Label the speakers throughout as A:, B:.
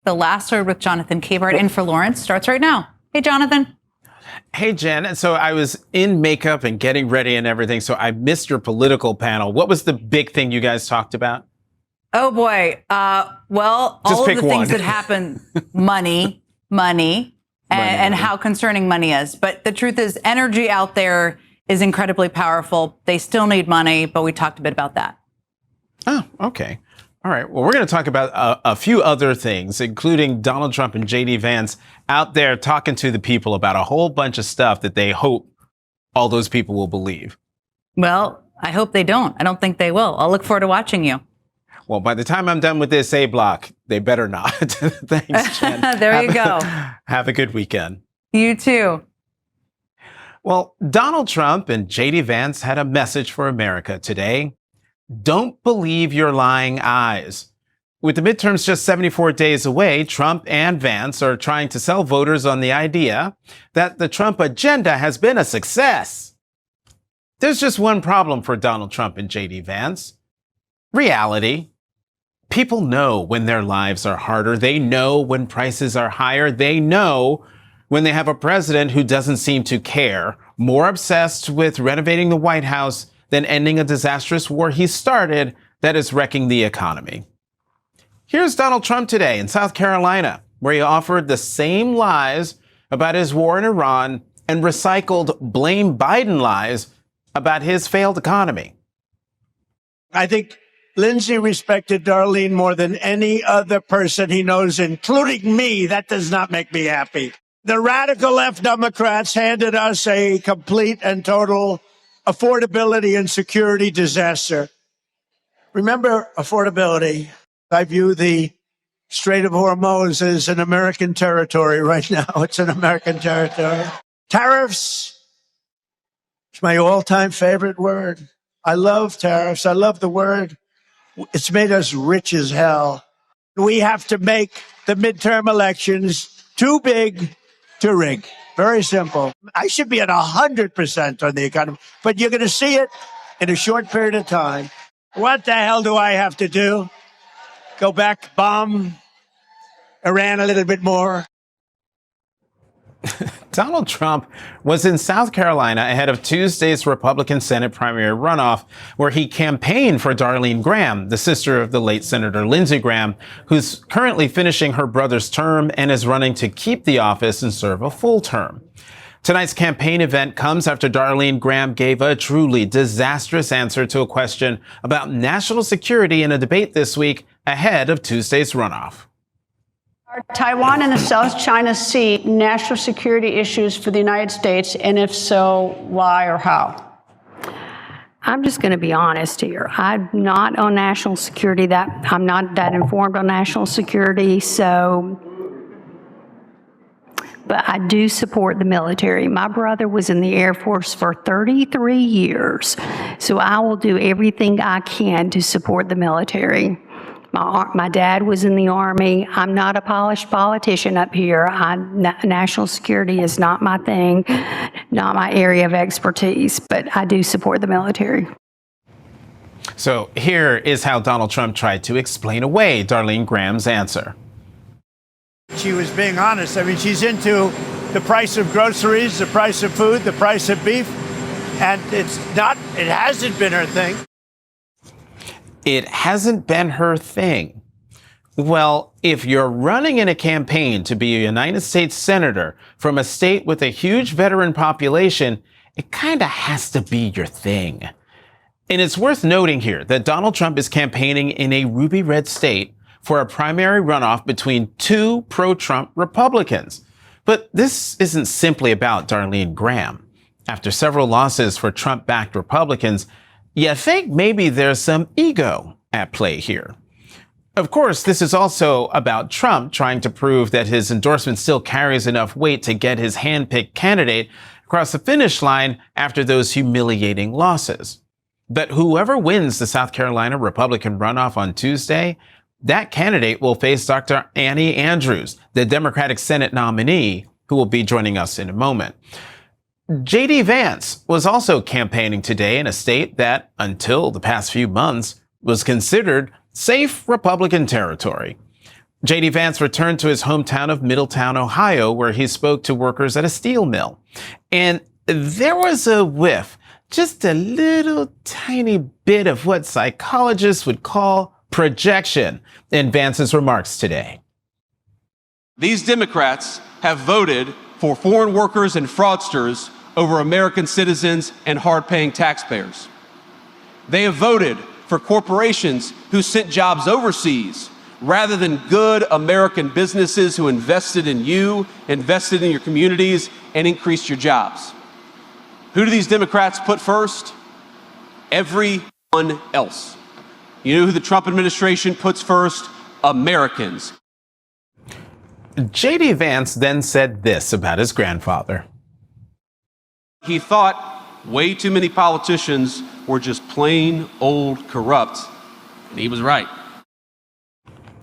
A: The Last Word with Jonathan Capehart in for Lawrence starts right now. Hey, Jonathan.
B: Hey, Jen. So I was in makeup and getting ready and everything, so I missed your political panel. What was the big thing you guys talked about?
A: Oh, boy. Well,
B: Just
A: all of
B: pick
A: the
B: one.
A: things that happen, money, and how concerning money is. But the truth is, energy out there is incredibly powerful. They still need money, but we talked a bit about that.
B: Oh, okay. All right. Well, we're going to talk about a few other things, including Donald Trump and J.D. Vance out there talking to the people about a whole bunch of stuff that they hope all those people will believe.
A: Well, I hope they don't. I don't think they will. I'll look forward to watching you.
B: Well, by the time I'm done with this A block, they better not. Thanks, Jen.
A: There you go.
B: Have a good weekend.
A: You too.
B: Well, Donald Trump and J.D. Vance had a message for America today. Don't believe your lying eyes. With the midterms just 74 days away, Trump and Vance are trying to sell voters on the idea that the Trump agenda has been a success. There's just one problem for Donald Trump and J.D. Vance. Reality. People know when their lives are harder. They know when prices are higher. They know when they have a president who doesn't seem to care, more obsessed with renovating the White House than ending a disastrous war he started that is wrecking the economy. Here's Donald Trump today in South Carolina, where he offered the same lies about his war in Iran and recycled blame Biden lies about his failed economy.
C: I think Lindsey respected Darlene more than any other person he knows, including me. That does not make me happy. The radical left Democrats handed us a complete and total affordability and security disaster. Remember affordability. I view the Strait of Hormuz as an American territory right now. It's an American territory. Tariffs. It's my all-time favorite word. I love tariffs. I love the word. It's made us rich as hell. We have to make the midterm elections too big to rig. Very simple. I should be at 100% on the economy, but you're going to see it in a short period of time. What the hell do I have to do? Go back, bomb Iran a little bit more?
B: Donald Trump was in South Carolina ahead of Tuesday's Republican Senate primary runoff, where he campaigned for Darlene Graham, the sister of the late Senator Lindsey Graham, who's currently finishing her brother's term and is running to keep the office and serve a full term. Tonight's campaign event comes after Darlene Graham gave a truly disastrous answer to a question about national security in a debate this week ahead of Tuesday's runoff.
D: Are Taiwan and the South China Sea national security issues for the United States? And if so, why or how?
E: I'm just going to be honest here. I'm not on national security. I'm not that informed on national security. But I do support the military. My brother was in the Air Force for 33 years. So I will do everything I can to support the military. My dad was in the Army. I'm not a polished politician up here. National security is not my thing, not my area of expertise, but I do support the military.
B: So here is how Donald Trump tried to explain away Darlene Graham's answer.
C: She was being honest. I mean, she's into the price of groceries, the price of food, the price of beef, and it hasn't been her thing.
B: It hasn't been her thing. Well, if you're running in a campaign to be a United States senator from a state with a huge veteran population, it kind of has to be your thing. And it's worth noting here that Donald Trump is campaigning in a ruby red state for a primary runoff between two pro-Trump Republicans. But this isn't simply about Darlene Graham. After several losses for Trump-backed Republicans, you think maybe there's some ego at play here. Of course, this is also about Trump trying to prove that his endorsement still carries enough weight to get his hand-picked candidate across the finish line after those humiliating losses. But whoever wins the South Carolina Republican runoff on Tuesday, that candidate will face Dr. Annie Andrews, the Democratic Senate nominee, who will be joining us in a moment. J.D. Vance was also campaigning today in a state that, until the past few months, was considered safe Republican territory. J.D. Vance returned to his hometown of Middletown, Ohio, where he spoke to workers at a steel mill. And there was a whiff, just a little tiny bit of what psychologists would call projection in Vance's remarks today.
F: These Democrats have voted for foreign workers and fraudsters over American citizens and hard-paying taxpayers. They have voted for corporations who sent jobs overseas rather than good American businesses who invested in you, invested in your communities, and increased your jobs. Who do these Democrats put first? Everyone else. You know who the Trump administration puts first? Americans.
B: J.D. Vance then said this about his grandfather.
F: He thought way too many politicians were just plain old corrupt, and he was right.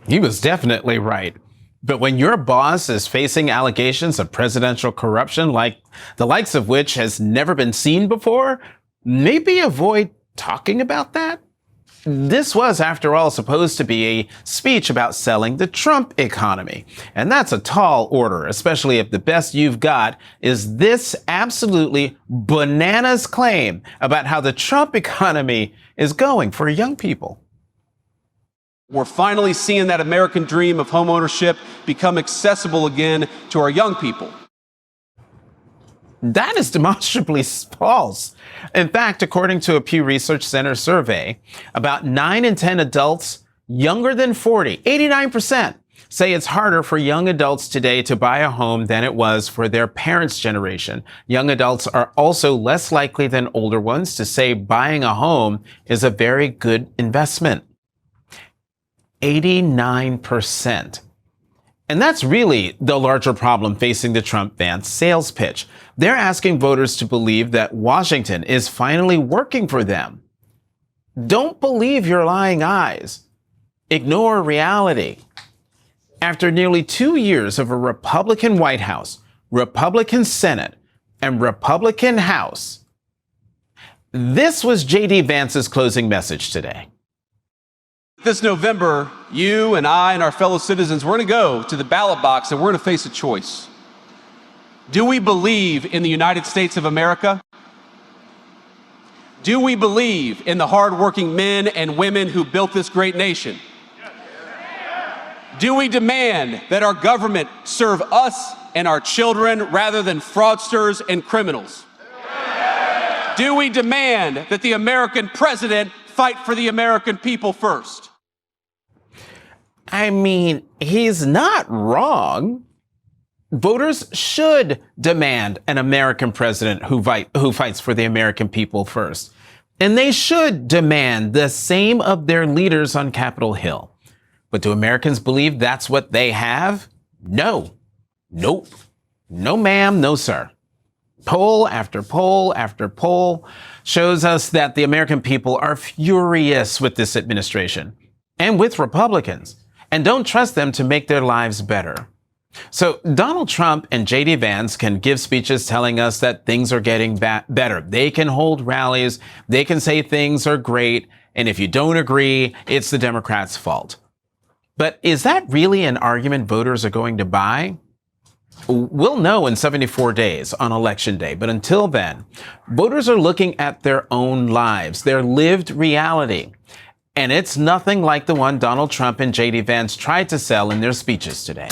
B: He was definitely right. But when your boss is facing allegations of presidential corruption, like the likes of which has never been seen before, maybe avoid talking about that. This was, after all, supposed to be a speech about selling the Trump economy. And that's a tall order, especially if the best you've got is this absolutely bananas claim about how the Trump economy is going for young people.
F: We're finally seeing that American dream of homeownership become accessible again to our young people.
B: That is demonstrably false. In fact, according to a Pew Research Center survey, about 9 in 10 adults younger than 40, 89%, say it's harder for young adults today to buy a home than it was for their parents' generation. Young adults are also less likely than older ones to say buying a home is a very good investment. 89%. And that's really the larger problem facing the Trump-Vance sales pitch. They're asking voters to believe that Washington is finally working for them. Don't believe your lying eyes. Ignore reality. After nearly 2 years of a Republican White House, Republican Senate, and Republican House, this was J.D. Vance's closing message today.
F: This November, you and I and our fellow citizens, we're going to go to the ballot box and we're going to face a choice. Do we believe in the United States of America? Do we believe in the hardworking men and women who built this great nation? Do we demand that our government serve us and our children rather than fraudsters and criminals? Do we demand that the American president fight for the American people first?
B: I mean, he's not wrong. Voters should demand an American president who fights for the American people first. And they should demand the same of their leaders on Capitol Hill. But do Americans believe that's what they have? No. Nope. No ma'am, no sir. Poll after poll after poll shows us that the American people are furious with this administration and with Republicans and don't trust them to make their lives better. So Donald Trump and J.D. Vance can give speeches telling us that things are getting better. They can hold rallies. They can say things are great. And if you don't agree, it's the Democrats' fault. But is that really an argument voters are going to buy? We'll know in 74 days on Election Day. But until then, voters are looking at their own lives, their lived reality. And it's nothing like the one Donald Trump and J.D. Vance tried to sell in their speeches today.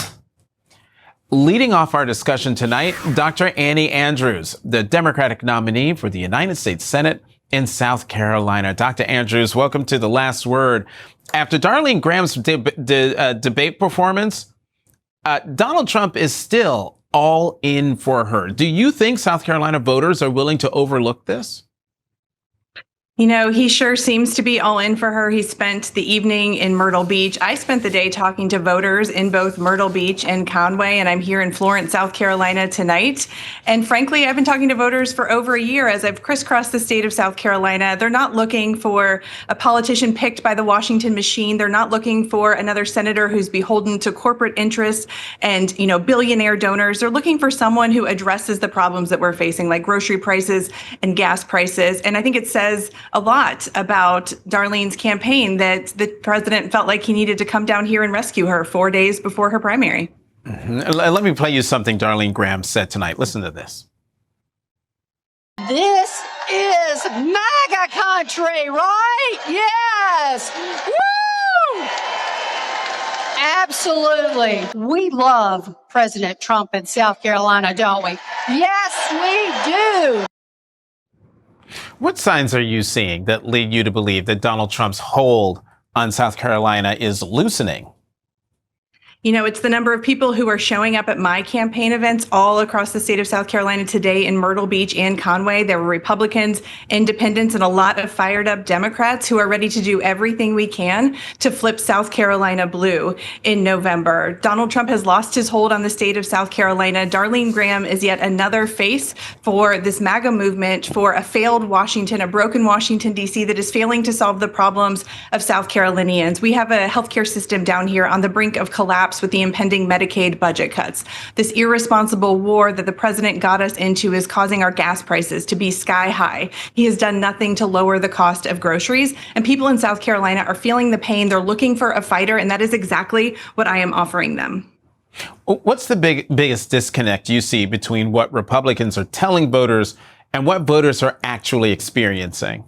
B: Leading off our discussion tonight, Dr. Annie Andrews, the Democratic nominee for the United States Senate in South Carolina. Dr. Andrews, welcome to The Last Word. After Darlene Graham's debate performance, Donald Trump is still all in for her. Do you think South Carolina voters are willing to overlook this?
G: You know, he sure seems to be all in for her. He spent the evening in Myrtle Beach. I spent the day talking to voters in both Myrtle Beach and Conway, and I'm here in Florence, South Carolina tonight. And frankly, I've been talking to voters for over a year as I've crisscrossed the state of South Carolina. They're not looking for a politician picked by the Washington machine. They're not looking for another senator who's beholden to corporate interests and, you know, billionaire donors. They're looking for someone who addresses the problems that we're facing, like grocery prices and gas prices. And I think it says a lot about Darlene's campaign, that the president felt like he needed to come down here and rescue her 4 days before her primary.
B: Let me play you something Darlene Graham said tonight. Listen to this.
H: This is MAGA country, right? Yes. Woo! Absolutely. We love President Trump in South Carolina, don't we? Yes, we do.
B: What signs are you seeing that lead you to believe that Donald Trump's hold on South Carolina is loosening?
G: You know, it's the number of people who are showing up at my campaign events all across the state of South Carolina today in Myrtle Beach and Conway. There were Republicans, independents, and a lot of fired up Democrats who are ready to do everything we can to flip South Carolina blue in November. Donald Trump has lost his hold on the state of South Carolina. Darlene Graham is yet another face for this MAGA movement, for a failed Washington, a broken Washington, D.C. that is failing to solve the problems of South Carolinians. We have a healthcare system down here on the brink of collapse with the impending Medicaid budget cuts. This irresponsible war that the president got us into is causing our gas prices to be sky high. He has done nothing to lower the cost of groceries, and people in South Carolina are feeling the pain. They're looking for a fighter, and that is exactly what I am offering them.
B: What's the biggest disconnect you see between what Republicans are telling voters and what voters are actually experiencing?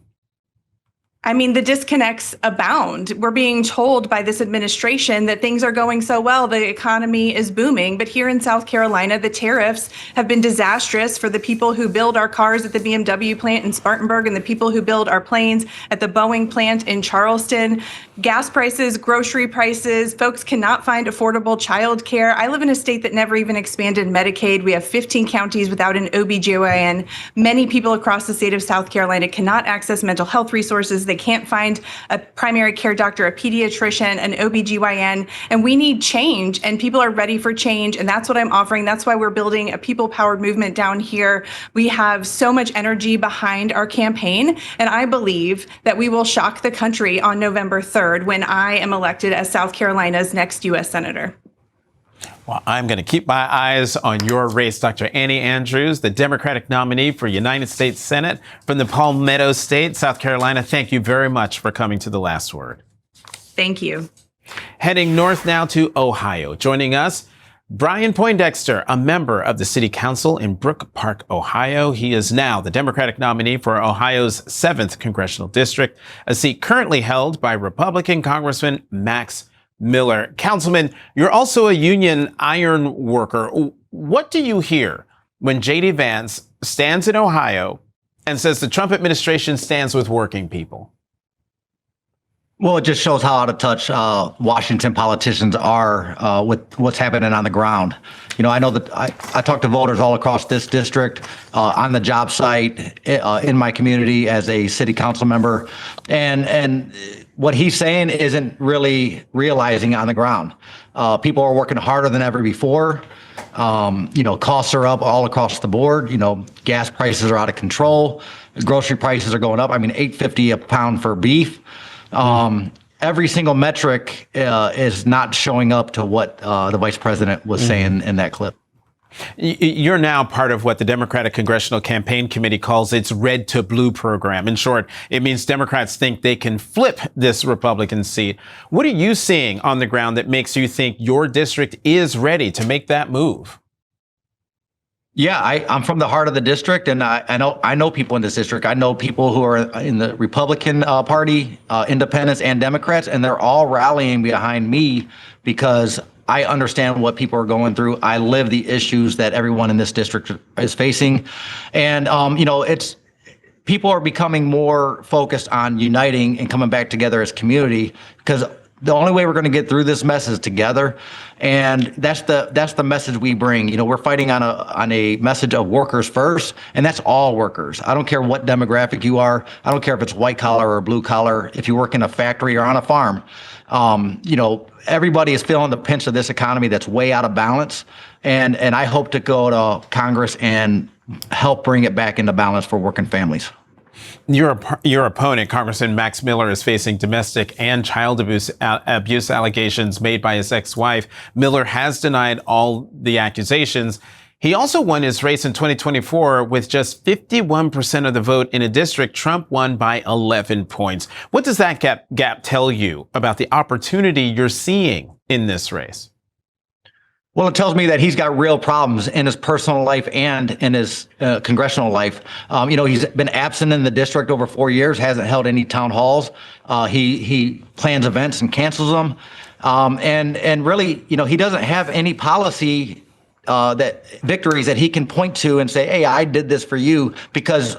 G: I mean, the disconnects abound. We're being told by this administration that things are going so well, the economy is booming. But here in South Carolina, the tariffs have been disastrous for the people who build our cars at the BMW plant in Spartanburg and the people who build our planes at the Boeing plant in Charleston. Gas prices, grocery prices, folks cannot find affordable child care. I live in a state that never even expanded Medicaid. We have 15 counties without an OBGYN. Many people across the state of South Carolina cannot access mental health resources. They can't find a primary care doctor, a pediatrician, an OBGYN, and we need change, and people are ready for change, and that's what I'm offering. That's why we're building a people-powered movement down here. We have so much energy behind our campaign, and I believe that we will shock the country on November 3rd when I am elected as South Carolina's next U.S. Senator.
B: Well, I'm going to keep my eyes on your race, Dr. Annie Andrews, the Democratic nominee for United States Senate from the Palmetto State, South Carolina. Thank you very much for coming to The Last Word.
G: Thank you.
B: Heading north now to Ohio. Joining us, Brian Poindexter, a member of the City Council in Brook Park, Ohio. He is now the Democratic nominee for Ohio's 7th Congressional District, a seat currently held by Republican Congressman Max Miller. Councilman, you're also a union iron worker. What do you hear when J.D. Vance stands in Ohio and says the Trump administration stands with working people?
I: Well, it just shows how out of touch Washington politicians are with what's happening on the ground. You know, I know that I talk to voters all across this district, on the job site, in my community as a city council member, and what he's saying isn't really realizing on the ground. People are working harder than ever before. You know, costs are up all across the board. You know, gas prices are out of control. Grocery prices are going up. I mean, $8.50 a pound for beef. Every single metric is not showing up to what the vice president was saying in that clip.
B: You're now part of what the Democratic Congressional Campaign Committee calls its Red to Blue program. In short, it means Democrats think they can flip this Republican seat. What are you seeing on the ground that makes you think your district is ready to make that move?
I: Yeah, I'm from the heart of the district, and I know people in this district. I know people who are in the Republican Party, independents and Democrats, and they're all rallying behind me because I understand what people are going through. I live the issues that everyone in this district is facing. And, you know, people are becoming more focused on uniting and coming back together as community, because the only way we're going to get through this mess is together. And that's the message we bring. You know, we're fighting on a message of workers first, and that's all workers. I don't care what demographic you are. I don't care if it's white collar or blue collar, if you work in a factory or on a farm. You know, everybody is feeling the pinch of this economy that's way out of balance. And I hope to go to Congress and help bring it back into balance for working families.
B: Your opponent, Congressman Max Miller, is facing domestic and child abuse allegations made by his ex-wife. Miller has denied all the accusations. He also won his race in 2024 with just 51% of the vote in a district Trump won by 11 points. What does that gap tell you about the opportunity you're seeing in this race?
I: Well, it tells me that he's got real problems in his personal life and in his congressional life. He's been absent in the district over 4 years, hasn't held any town halls. He plans events and cancels them. And really, he doesn't have any policy victories that he can point to and say, hey, I did this for you, because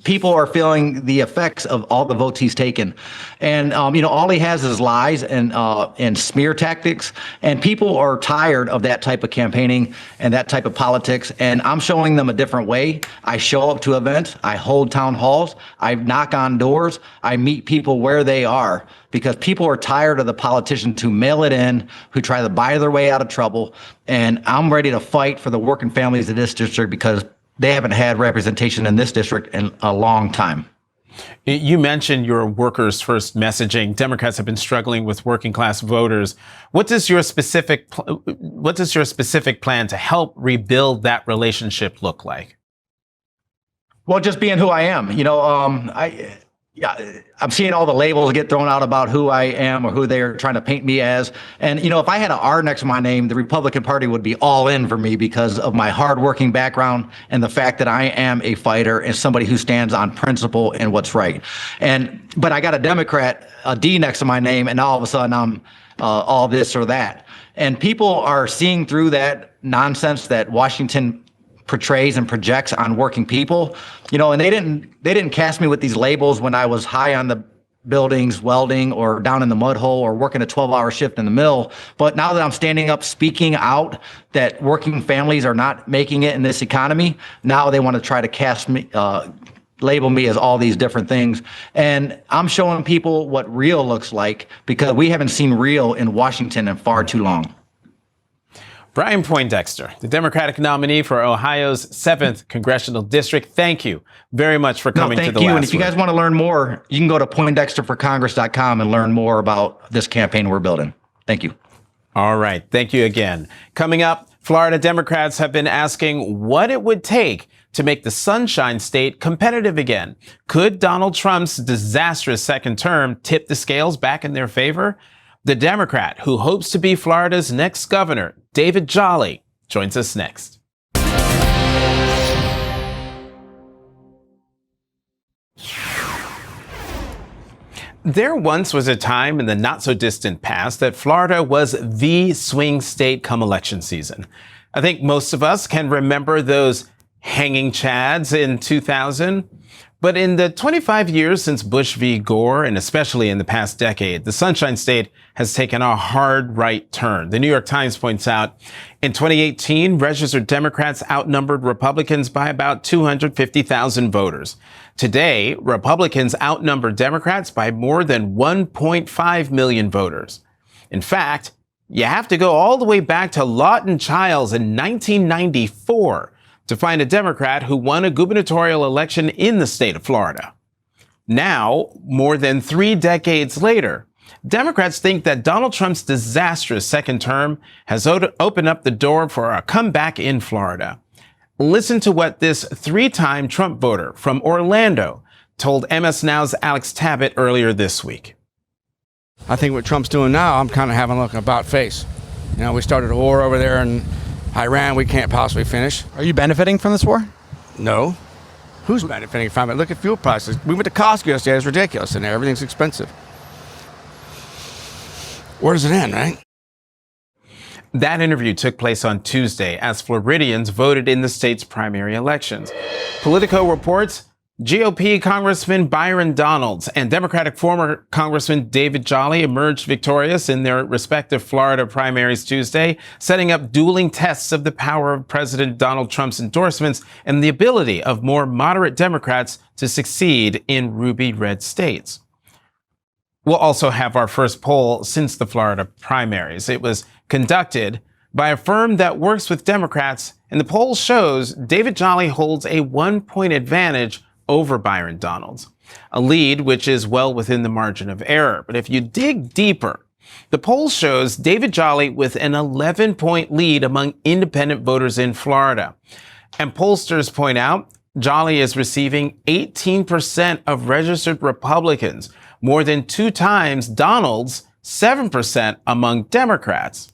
I: people are feeling the effects of all the votes he's taken. And, all he has is lies and smear tactics. And people are tired of that type of campaigning and that type of politics. And I'm showing them a different way. I show up to events. I hold town halls. I knock on doors. I meet people where they are, because people are tired of the politicians who mail it in, who try to buy their way out of trouble. And I'm ready to fight for the working families of this district, because they haven't had representation in this district in a long time.
B: You mentioned your workers first messaging. Democrats have been struggling with working class voters. What does your specific plan to help rebuild that relationship look like?
I: Well, just being who I am. I'm seeing all the labels get thrown out about who I am or who they're trying to paint me as. And, if I had an R next to my name, the Republican Party would be all in for me because of my hardworking background and the fact that I am a fighter and somebody who stands on principle and what's right. But I got a Democrat, a D next to my name, and all of a sudden I'm all this or that. And people are seeing through that nonsense that Washington portrays and projects on working people, and they didn't cast me with these labels when I was high on the buildings welding or down in the mud hole or working a 12-hour shift in the mill. But now that I'm standing up speaking out that working families are not making it in this economy, now they want to try to cast me, label me as all these different things. And I'm showing people what real looks like, because we haven't seen real in Washington in far too long.
B: Brian Poindexter, the Democratic nominee for Ohio's 7th Congressional District. Thank you very much for coming to the last
I: And if you guys want to learn more, you can go to PoindexterForCongress.com and learn more about this campaign we're building. Thank you.
B: All right. Thank you again. Coming up, Florida Democrats have been asking what it would take to make the Sunshine State competitive again. Could Donald Trump's disastrous second term tip the scales back in their favor? The Democrat who hopes to be Florida's next governor, David Jolly, joins us next. There once was a time in the not-so-distant past that Florida was the swing state come election season. I think most of us can remember those hanging chads in 2000. But in the 25 years since Bush v. Gore, and especially in the past decade, the Sunshine State has taken a hard right turn. The New York Times points out, in 2018, registered Democrats outnumbered Republicans by about 250,000 voters. Today, Republicans outnumber Democrats by more than 1.5 million voters. In fact, you have to go all the way back to Lawton Chiles in 1994 to find a Democrat who won a gubernatorial election in the state of Florida. Now, more than 3 decades later, Democrats think that Donald Trump's disastrous second term has opened up the door for a comeback in Florida. Listen to what this 3-time Trump voter from Orlando told MS Now's Alex Tabbitt earlier this week.
J: I think what Trump's doing now, I'm kind of having a look about face. We started a war over there in Iran we can't possibly finish.
K: Are you benefiting from this war?
J: No. Who's benefiting from it? Look at fuel prices. We went to Costco yesterday. It's ridiculous in there. Everything's expensive. Where does it end, right?
B: That interview took place on Tuesday as Floridians voted in the state's primary elections. Politico reports GOP Congressman Byron Donalds and Democratic former Congressman David Jolly emerged victorious in their respective Florida primaries Tuesday, setting up dueling tests of the power of President Donald Trump's endorsements and the ability of more moderate Democrats to succeed in ruby red states. We'll also have our first poll since the Florida primaries. It was conducted by a firm that works with Democrats, and the poll shows David Jolly holds a 1-point advantage over Byron Donalds, a lead which is well within the margin of error. But if you dig deeper, The poll shows David Jolly with an 11-point lead among independent voters in Florida. And pollsters point out Jolly is receiving 18% of registered Republicans, more than 2 times Donald's 7% among Democrats.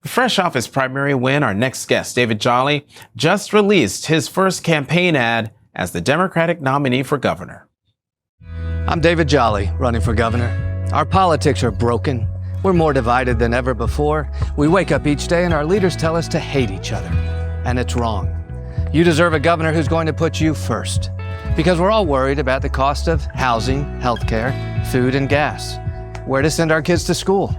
B: Fresh off his primary win, our next guest, David Jolly, just released his first campaign ad as the Democratic nominee for governor.
K: I'm David Jolly, running for governor. Our politics are broken. We're more divided than ever before. We wake up each day and our leaders tell us to hate each other. And it's wrong. You deserve a governor who's going to put you first. Because we're all worried about the cost of housing, healthcare, food, and gas. Where to send our kids to school.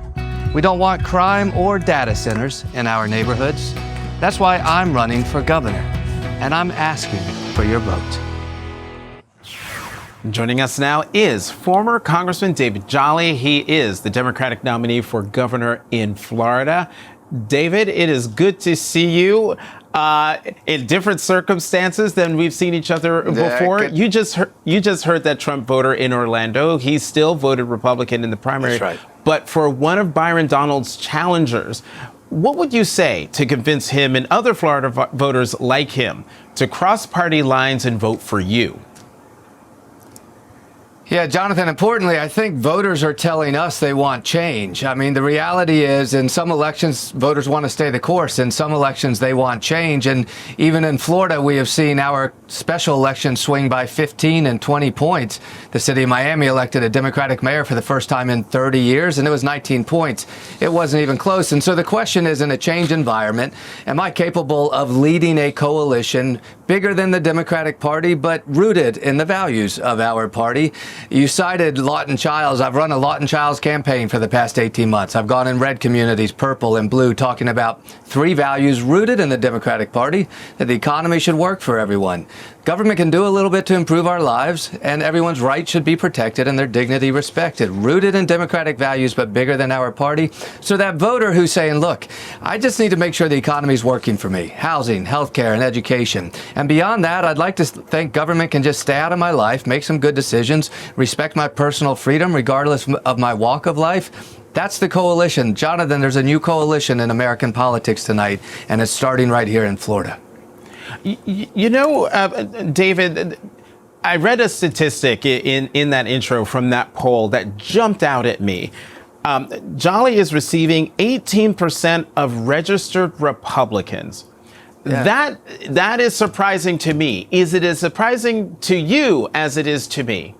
K: We don't want crime or data centers in our neighborhoods. That's why I'm running for governor. And I'm asking for your vote.
B: Joining us now is former Congressman David Jolly. He is the Democratic nominee for governor in Florida. David, it is good to see you in different circumstances than we've seen each other before. You just heard that Trump voter in Orlando. He still voted Republican in the primary.
K: That's right.
B: But for one of Byron Donalds' challengers, what would you say to convince him and other Florida voters like him to cross party lines and vote for you?
K: Yeah, Jonathan, importantly, I think voters are telling us they want change. I mean, the reality is in some elections, voters want to stay the course. In some elections, they want change. And even in Florida, we have seen our special election swing by 15 and 20 points. The city of Miami elected a Democratic mayor for the first time in 30 years, and it was 19 points. It wasn't even close. And so the question is, in a change environment, am I capable of leading a coalition bigger than the Democratic Party, but rooted in the values of our party? You cited Lawton Chiles. I've run a Lawton Chiles campaign for the past 18 months. I've gone in red communities, purple and blue, talking about 3 values rooted in the Democratic Party, that the economy should work for everyone. Government can do a little bit to improve our lives, and everyone's rights should be protected and their dignity respected. Rooted in democratic values, but bigger than our party. So that voter who's saying, look, I just need to make sure the economy's working for me. Housing, healthcare, and education. And beyond that, I'd like to think government can just stay out of my life, make some good decisions, respect my personal freedom regardless of my walk of life. That's the coalition. Jonathan, there's a new coalition in American politics tonight, and it's starting right here in Florida.
B: You know, David, I read a statistic in that intro from that poll that jumped out at me. Jolly is receiving 18% of registered Republicans. Yeah. That is surprising to me. Is it as surprising to you as it is to me?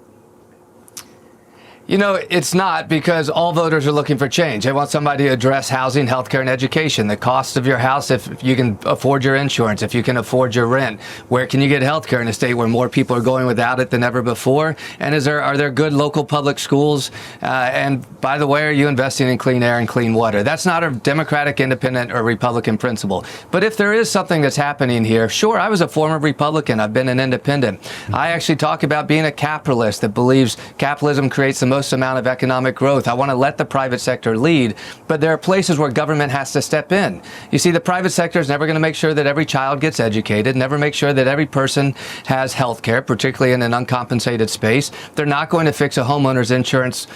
K: You know, it's not, because all voters are looking for change. They want somebody to address housing, healthcare, and education. The cost of your house, if you can afford your insurance, if you can afford your rent. Where can you get healthcare in a state where more people are going without it than ever before? And are there good local public schools? And by the way, are you investing in clean air and clean water? That's not a Democratic, Independent, or Republican principle. But if there is something that's happening here, sure, I was a former Republican. I've been an independent. I actually talk about being a capitalist that believes capitalism creates the most amount of economic growth. I want to let the private sector lead, but there are places where government has to step in. You see, the private sector is never going to make sure that every child gets educated, never make sure that every person has health care, particularly in an uncompensated space. They're not going to fix a homeowner's insurance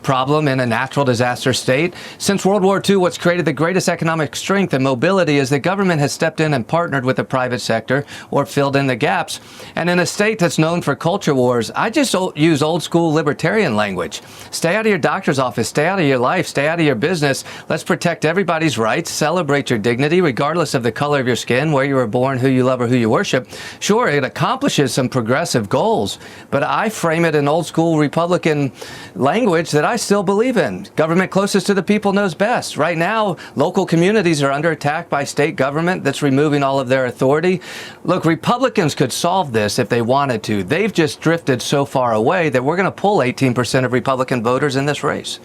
K: problem in a natural disaster state. Since World War II, what's created the greatest economic strength and mobility is the government has stepped in and partnered with the private sector or filled in the gaps. And in a state that's known for culture wars, I just use old school libertarian language. Stay out of your doctor's office, stay out of your life, stay out of your business. Let's protect everybody's rights, celebrate your dignity, regardless of the color of your skin, where you were born, who you love, or who you worship. Sure, it accomplishes some progressive goals, but I frame it in old school Republican language that I still believe in. Government closest to the people knows best. Right now, local communities are under attack by state government that's removing all of their authority. Look, Republicans could solve this if they wanted to. They've just drifted so far away that we're going to pull 18% of Republican voters in this race.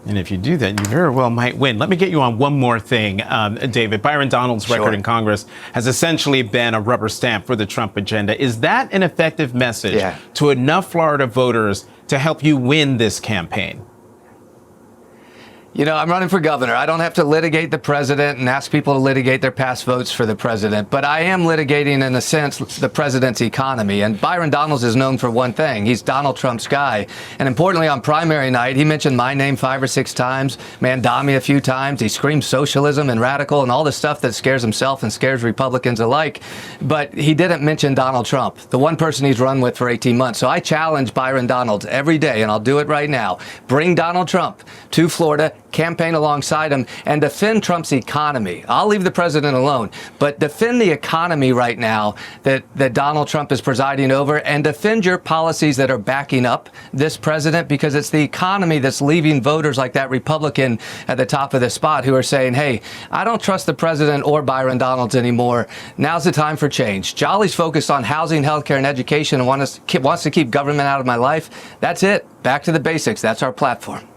B: And if you do that, you very well might win. Let me get you on one more thing, David. Byron Donalds' record in Congress has essentially been a rubber stamp for the Trump agenda. Is that an effective message to enough Florida voters to help you win this campaign?
K: You know, I'm running for governor. I don't have to litigate the president and ask people to litigate their past votes for the president, but I am litigating, in a sense, the president's economy. And Byron Donalds is known for one thing. He's Donald Trump's guy. And importantly, on primary night, he mentioned my name 5 or 6 times, Mandami a few times. He screams socialism and radical and all the stuff that scares himself and scares Republicans alike. But he didn't mention Donald Trump, the one person he's run with for 18 months. So I challenge Byron Donalds every day, and I'll do it right now. Bring Donald Trump to Florida, campaign alongside him, and defend Trump's economy. I'll leave the president alone, but defend the economy right now that Donald Trump is presiding over, and defend your policies that are backing up this president, because it's the economy that's leaving voters like that Republican at the top of the spot who are saying, hey, I don't trust the president or Byron Donalds anymore. Now's the time for change. Jolly's focused on housing, healthcare, and education and wants to keep government out of my life. That's it. Back to the basics. That's our platform.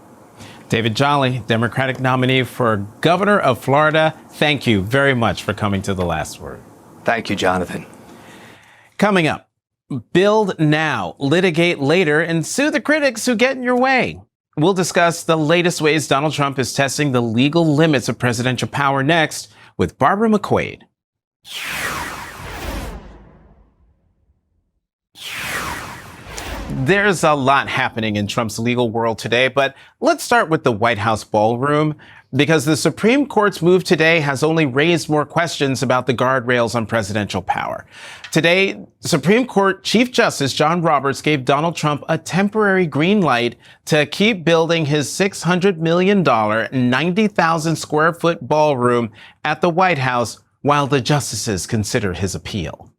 B: David Jolly, Democratic nominee for governor of Florida. Thank you very much for coming to The Last Word.
K: Thank you, Jonathan.
B: Coming up, build now, litigate later, and sue the critics who get in your way. We'll discuss the latest ways Donald Trump is testing the legal limits of presidential power next with Barbara McQuade. There's a lot happening in Trump's legal world today, but let's start with the White House ballroom, because the Supreme Court's move today has only raised more questions about the guardrails on presidential power. Today, Supreme Court Chief Justice John Roberts gave Donald Trump a temporary green light to keep building his $600 million, 90,000 square foot ballroom at the White House while the justices consider his appeal.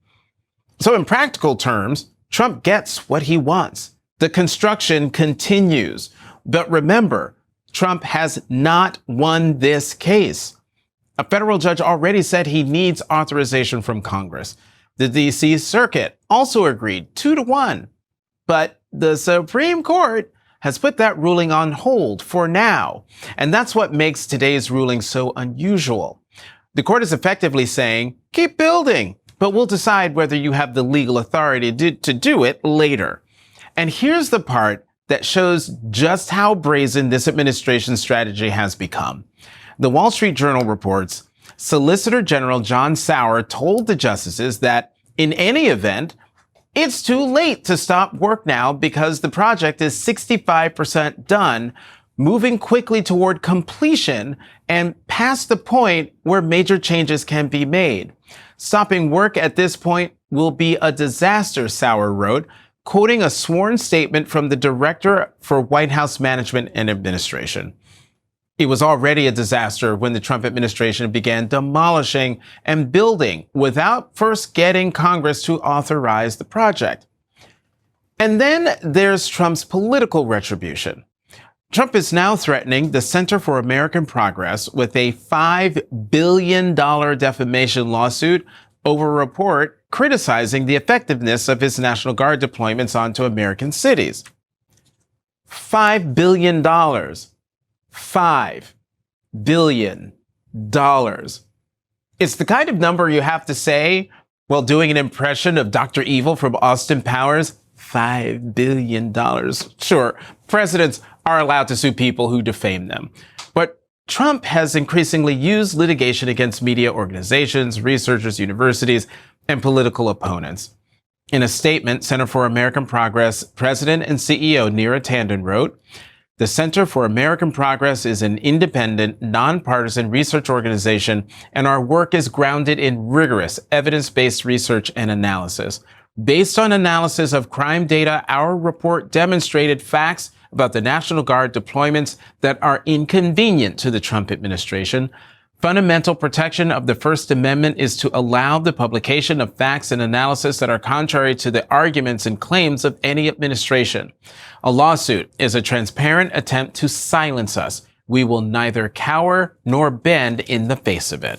B: So in practical terms, Trump gets what he wants. The construction continues. But remember, Trump has not won this case. A federal judge already said he needs authorization from Congress. The D.C. Circuit also agreed 2-1. But the Supreme Court has put that ruling on hold for now. And that's what makes today's ruling so unusual. The court is effectively saying, keep building, but we'll decide whether you have the legal authority to do it later. And here's the part that shows just how brazen this administration's strategy has become. The Wall Street Journal reports Solicitor General John Sauer told the justices that in any event, it's too late to stop work now because the project is 65% done, moving quickly toward completion and past the point where major changes can be made. Stopping work at this point will be a disaster, Sauer wrote, quoting a sworn statement from the Director for White House Management and Administration. It was already a disaster when the Trump administration began demolishing and building without first getting Congress to authorize the project. And then there's Trump's political retribution. Trump is now threatening the Center for American Progress with a $5 billion defamation lawsuit over a report criticizing the effectiveness of his National Guard deployments onto American cities. $5 billion. $5 billion. It's the kind of number you have to say while doing an impression of Dr. Evil from Austin Powers. $5 billion. Sure, presidents are allowed to sue people who defame them. But Trump has increasingly used litigation against media organizations, researchers, universities, and political opponents. In a statement, Center for American Progress President and CEO Neera Tanden wrote, "The Center for American Progress is an independent, nonpartisan research organization, and our work is grounded in rigorous, evidence-based research and analysis. Based on analysis of crime data, our report demonstrated facts about the National Guard deployments that are inconvenient to the Trump administration. Fundamental protection of the First Amendment is to allow the publication of facts and analysis that are contrary to the arguments and claims of any administration. A lawsuit is a transparent attempt to silence us. We will neither cower nor bend in the face of it."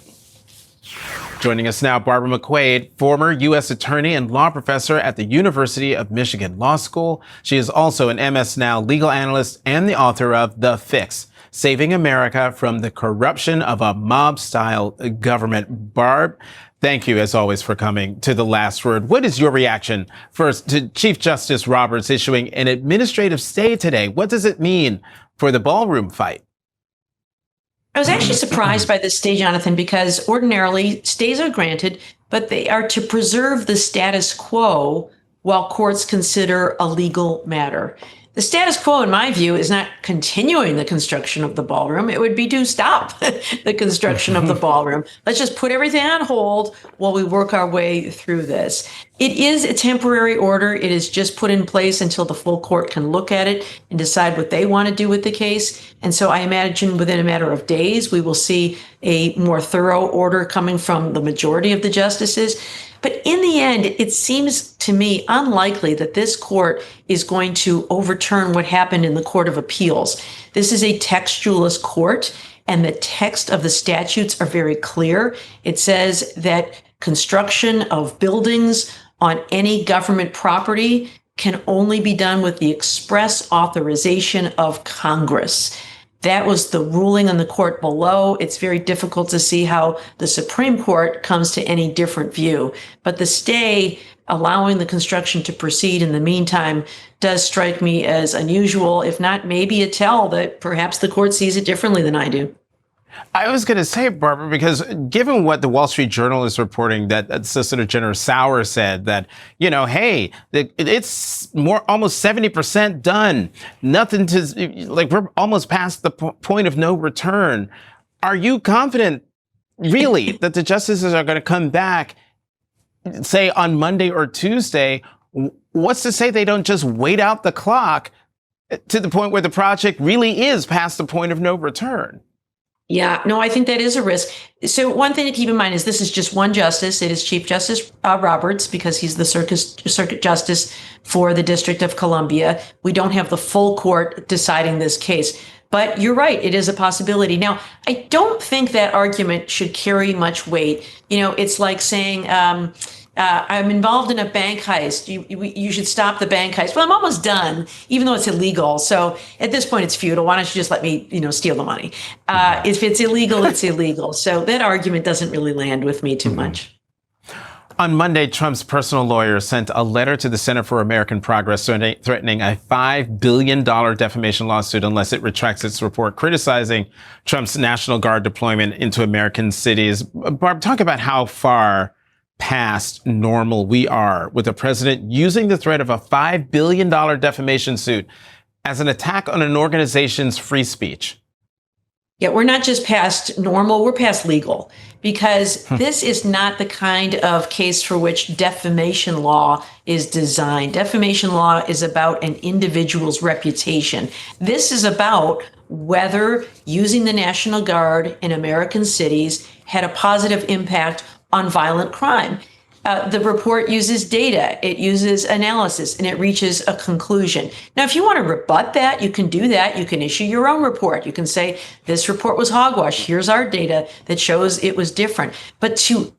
B: Joining us now, Barbara McQuade, former U.S. attorney and law professor at the University of Michigan Law School. She is also an MS Now legal analyst and the author of The Fix, Saving America from the Corruption of a Mob-Style Government. Barb, thank you, as always, for coming to The Last Word. What is your reaction, first, to Chief Justice Roberts issuing an administrative stay today? What does it mean for the ballroom fight?
L: I was actually surprised by this stay, Jonathan, because ordinarily stays are granted, but they are to preserve the status quo while courts consider a legal matter. The status quo, in my view, is not continuing the construction of the ballroom. It would be to stop the construction of the ballroom. Let's just put everything on hold while we work our way through this. It is a temporary order. It is just put in place until the full court can look at it and decide what they want to do with the case. And so I imagine within a matter of days, we will see a more thorough order coming from the majority of the justices. But in the end, it seems to me unlikely that this court is going to overturn what happened in the Court of Appeals. This is a textualist court, and the text of the statutes are very clear. It says that construction of buildings on any government property can only be done with the express authorization of Congress. That was the ruling on the court below. It's very difficult to see how the Supreme Court comes to any different view. But the stay allowing the construction to proceed in the meantime does strike me as unusual, if not maybe a tell that perhaps the court sees it differently than I do.
B: I was going to say, Barbara, because given what the Wall Street Journal is reporting, that Solicitor General Sauer said that, hey, it's almost 70% done. Nothing to, we're almost past the point of no return. Are you confident, really, that the justices are going to come back, say, on Monday or Tuesday? What's to say they don't just wait out the clock to the point where the project really is past the point of no return?
L: Yeah, no, I think that is a risk. So one thing to keep in mind is this is just one justice. It is Chief Justice Roberts, because he's the circuit justice for the District of Columbia. We don't have the full court deciding this case. But you're right, it is a possibility. Now, I don't think that argument should carry much weight. It's like saying, I'm involved in a bank heist. You should stop the bank heist. Well, I'm almost done, even though it's illegal. So at this point, it's futile. Why don't you just let me, steal the money? If it's illegal, it's illegal. So that argument doesn't really land with me too much.
B: On Monday, Trump's personal lawyer sent a letter to the Center for American Progress threatening a $5 billion defamation lawsuit unless it retracts its report criticizing Trump's National Guard deployment into American cities. Barb, talk about how far past normal we are with the president using the threat of a $5 billion defamation suit as an attack on an organization's free speech.
L: Yeah, we're not just past normal, we're past legal, because this is not the kind of case for which defamation law is designed. Defamation law is about an individual's reputation. This is about whether using the National Guard in American cities had a positive impact on violent crime. The report uses data, it uses analysis, and it reaches a conclusion. Now, if you want to rebut that, you can do that. You can issue your own report. You can say, this report was hogwash. Here's our data that shows it was different. But to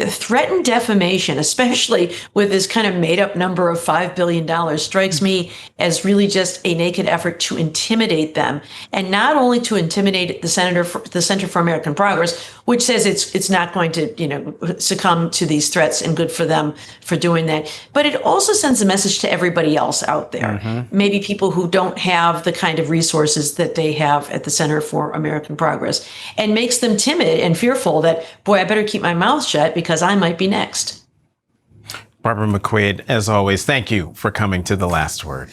L: threaten defamation, especially with this kind of made up number of $5 billion, strikes me as really just a naked effort to intimidate them. And not only to intimidate the Center for American Progress, which says it's not going to, succumb to these threats, and good for them for doing that. But it also sends a message to everybody else out there. Maybe people who don't have the kind of resources that they have at the Center for American Progress, and makes them timid and fearful that, boy, I better keep my mouth shut because I might be next.
B: Barbara McQuade, as always, thank you for coming to The Last Word.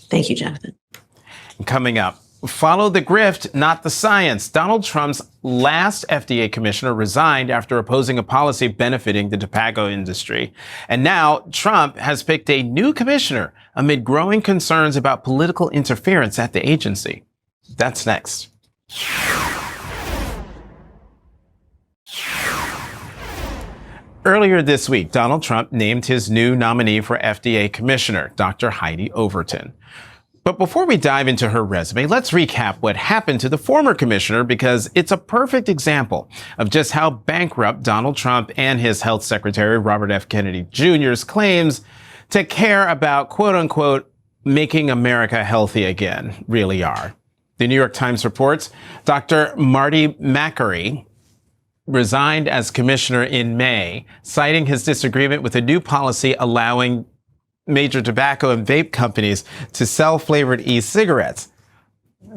L: Thank you, Jonathan.
B: Coming up, follow the grift, not the science. Donald Trump's last FDA commissioner resigned after opposing a policy benefiting the tobacco industry. And now Trump has picked a new commissioner amid growing concerns about political interference at the agency. That's next. Earlier this week, Donald Trump named his new nominee for FDA commissioner, Dr. Heidi Overton. But before we dive into her resume, let's recap what happened to the former commissioner, because it's a perfect example of just how bankrupt Donald Trump and his health secretary, Robert F. Kennedy Jr.'s claims to care about, quote unquote, making America healthy again really are. The New York Times reports Dr. Marty Makary resigned as commissioner in May, citing his disagreement with a new policy allowing major tobacco and vape companies to sell flavored e-cigarettes.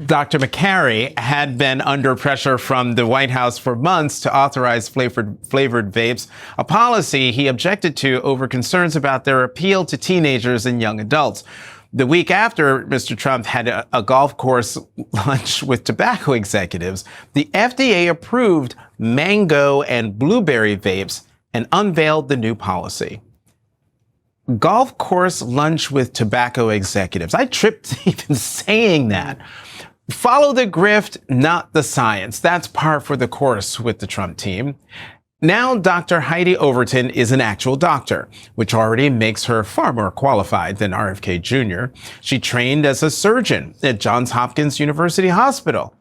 B: Dr. McCarry had been under pressure from the White House for months to authorize flavored vapes, a policy he objected to over concerns about their appeal to teenagers and young adults. The week after Mr. Trump had a golf course lunch with tobacco executives, the FDA approved mango and blueberry vapes and unveiled the new policy. Golf course lunch with tobacco executives. I tripped even saying that. Follow the grift, not the science. That's par for the course with the Trump team. Now, Dr. Heidi Overton is an actual doctor, which already makes her far more qualified than RFK Jr. She trained as a surgeon at Johns Hopkins University Hospital.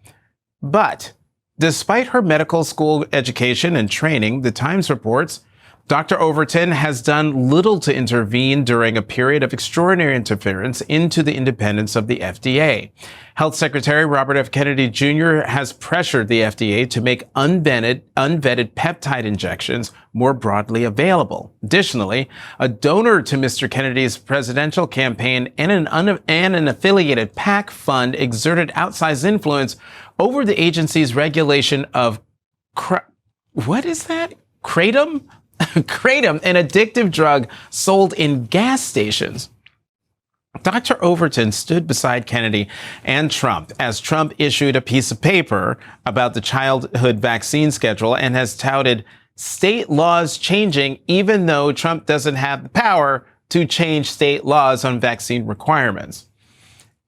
B: But despite her medical school education and training, the Times reports Dr. Overton has done little to intervene during a period of extraordinary interference into the independence of the FDA. Health Secretary Robert F. Kennedy Jr. has pressured the FDA to make unvetted peptide injections more broadly available. Additionally, a donor to Mr. Kennedy's presidential campaign and an affiliated PAC fund exerted outsized influence over the agency's regulation of what is that? Kratom? Kratom, an addictive drug sold in gas stations. Dr. Overton stood beside Kennedy and Trump as Trump issued a piece of paper about the childhood vaccine schedule and has touted state laws changing, even though Trump doesn't have the power to change state laws on vaccine requirements.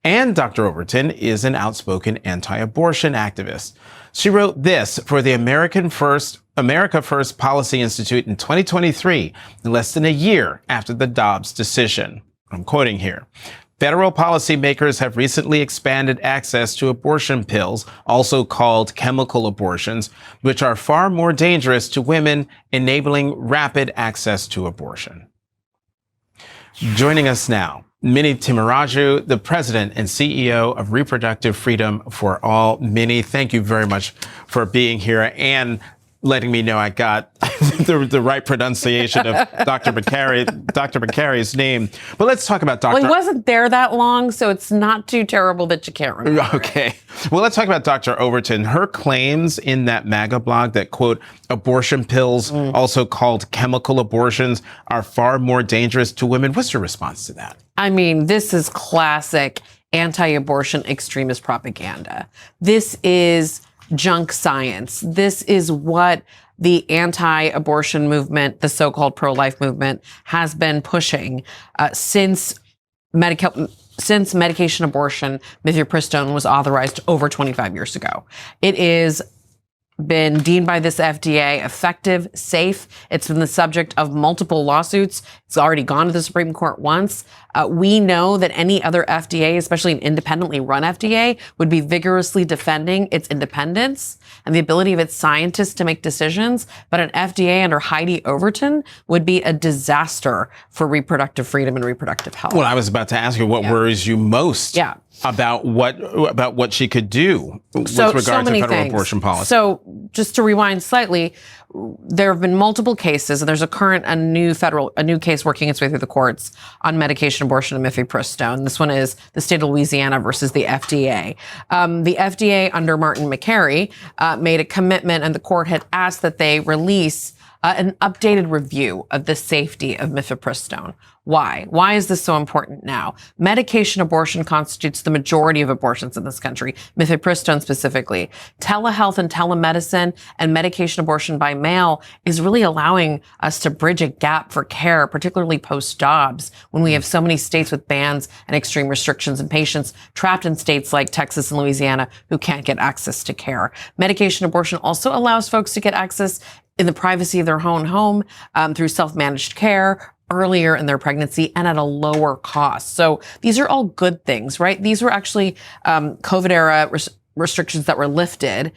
B: And Dr. Overton is an outspoken anti-abortion activist. She wrote this for the America First Policy Institute in 2023, less than a year after the Dobbs decision. I'm quoting here. Federal policymakers have recently expanded access to abortion pills, also called chemical abortions, which are far more dangerous to women, enabling rapid access to abortion. Joining us now, Minnie Timuraju, the president and CEO of Reproductive Freedom for All. Minnie, thank you very much for being here and letting me know I got the right pronunciation of Dr. McCarry's name. But let's talk about Dr.
M: Well, he wasn't there that long, so it's not too terrible that you can't remember.
B: Okay. Well, let's talk about Dr. Overton. Her claims in that MAGA blog that, quote, abortion pills, also called chemical abortions, are far more dangerous to women. What's your response to that?
M: I mean, this is classic anti-abortion extremist propaganda. This is junk science. This is what the anti-abortion movement, the so-called pro-life movement, has been pushing since medication abortion, mifepristone, was authorized over 25 years ago. It is been deemed by this FDA effective, safe. It's been the subject of multiple lawsuits. It's already gone to the Supreme Court once. We know that any other FDA, especially an independently run FDA, would be vigorously defending its independence and the ability of its scientists to make decisions. But an FDA under Heidi Overton would be a disaster for reproductive freedom and reproductive health.
B: Well, I was about to ask you what worries you most about what she could do with regard to federal abortion policy.
M: So just to rewind slightly, there have been multiple cases, and there's a new case working its way through the courts on medication abortion and mifepristone. This one is the state of Louisiana versus the FDA. The FDA under Martin McCarry made a commitment, and the court had asked that they release an updated review of the safety of mifepristone. Why? Why is this so important now? Medication abortion constitutes the majority of abortions in this country, mifepristone specifically. Telehealth and telemedicine and medication abortion by mail is really allowing us to bridge a gap for care, particularly post-Dobbs, when we have so many states with bans and extreme restrictions and patients trapped in states like Texas and Louisiana who can't get access to care. Medication abortion also allows folks to get access in the privacy of their own home through self-managed care earlier in their pregnancy and at a lower cost. So these are all good things, right? These were actually COVID era restrictions that were lifted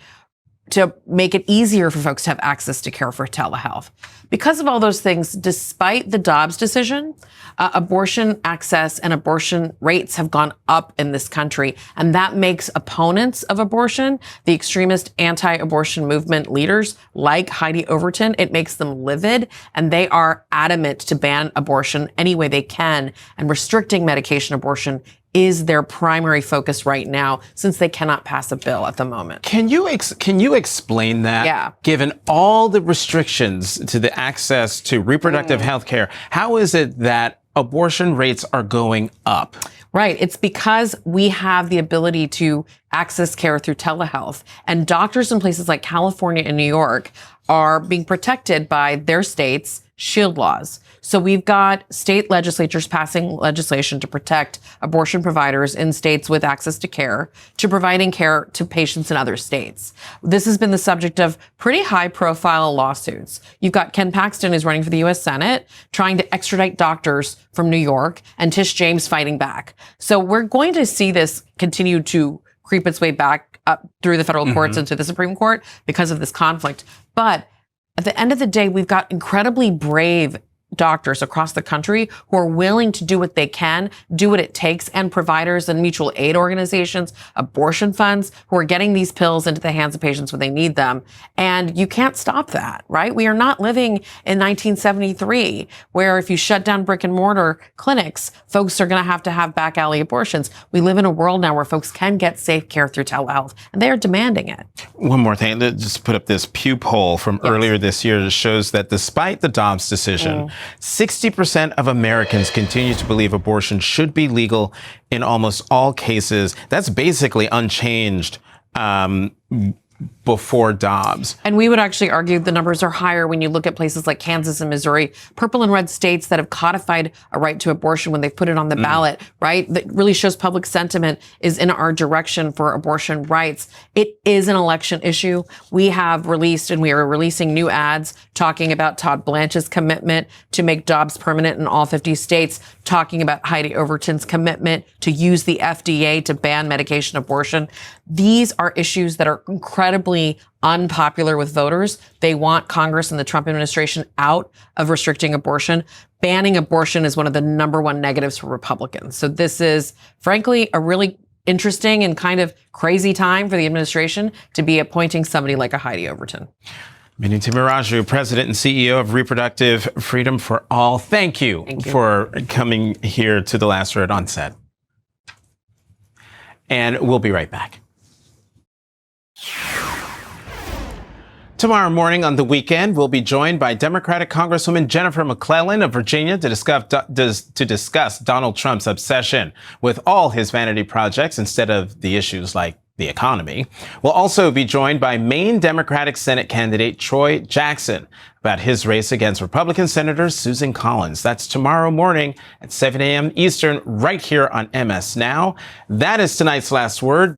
M: to make it easier for folks to have access to care for telehealth. Because of all those things, despite the Dobbs decision, abortion access and abortion rates have gone up in this country. And that makes opponents of abortion, the extremist anti-abortion movement leaders like Heidi Overton, it makes them livid. And they are adamant to ban abortion any way they can. And restricting medication abortion is their primary focus right now, since they cannot pass a bill at the moment.
B: Can you explain that?
M: Yeah.
B: Given all the restrictions to the access to reproductive health care, how is it that abortion rates are going up?
M: Right. It's because we have the ability to access care through telehealth, and doctors in places like California and New York are being protected by their state's shield laws. So we've got state legislatures passing legislation to protect abortion providers in states with access to care, to providing care to patients in other states. This has been the subject of pretty high profile lawsuits. You've got Ken Paxton, who's running for the U.S. Senate, trying to extradite doctors from New York, and Tish James fighting back. So we're going to see this continue to creep its way back up through the federal courts into the Supreme Court because of this conflict. But at the end of the day, we've got incredibly brave doctors across the country who are willing to do what they can, do what it takes, and providers and mutual aid organizations, abortion funds, who are getting these pills into the hands of patients when they need them. And you can't stop that, right? We are not living in 1973, where if you shut down brick and mortar clinics, folks are going to have back alley abortions. We live in a world now where folks can get safe care through telehealth, and they are demanding it.
B: One more thing, let's just put up this Pew poll from earlier this year that shows that despite the Dobbs decision, 60% of Americans continue to believe abortion should be legal in almost all cases. That's basically unchanged before Dobbs.
M: And we would actually argue the numbers are higher when you look at places like Kansas and Missouri, purple and red states that have codified a right to abortion when they've put it on the ballot, right? That really shows public sentiment is in our direction for abortion rights. It is an election issue. We have released, and we are releasing new ads talking about Todd Blanche's commitment to make Dobbs permanent in all 50 states, talking about Heidi Overton's commitment to use the FDA to ban medication abortion. These are issues that are incredibly unpopular with voters. They want Congress and the Trump administration out of restricting abortion. Banning abortion is one of the number one negatives for Republicans. So this is, frankly, a really interesting and kind of crazy time for the administration to be appointing somebody like a Heidi Overton.
B: Minu Timuraju, President and CEO of Reproductive Freedom for All. Thank you for coming here to The Last Word on Set. And we'll be right back. Tomorrow morning on The Weekend, we'll be joined by Democratic Congresswoman Jennifer McClellan of Virginia to discuss Donald Trump's obsession with all his vanity projects instead of the issues like the economy. We'll also be joined by Maine Democratic Senate candidate Troy Jackson about his race against Republican Senator Susan Collins. That's tomorrow morning at 7 a.m. Eastern, right here on MS Now. That is tonight's Last Word.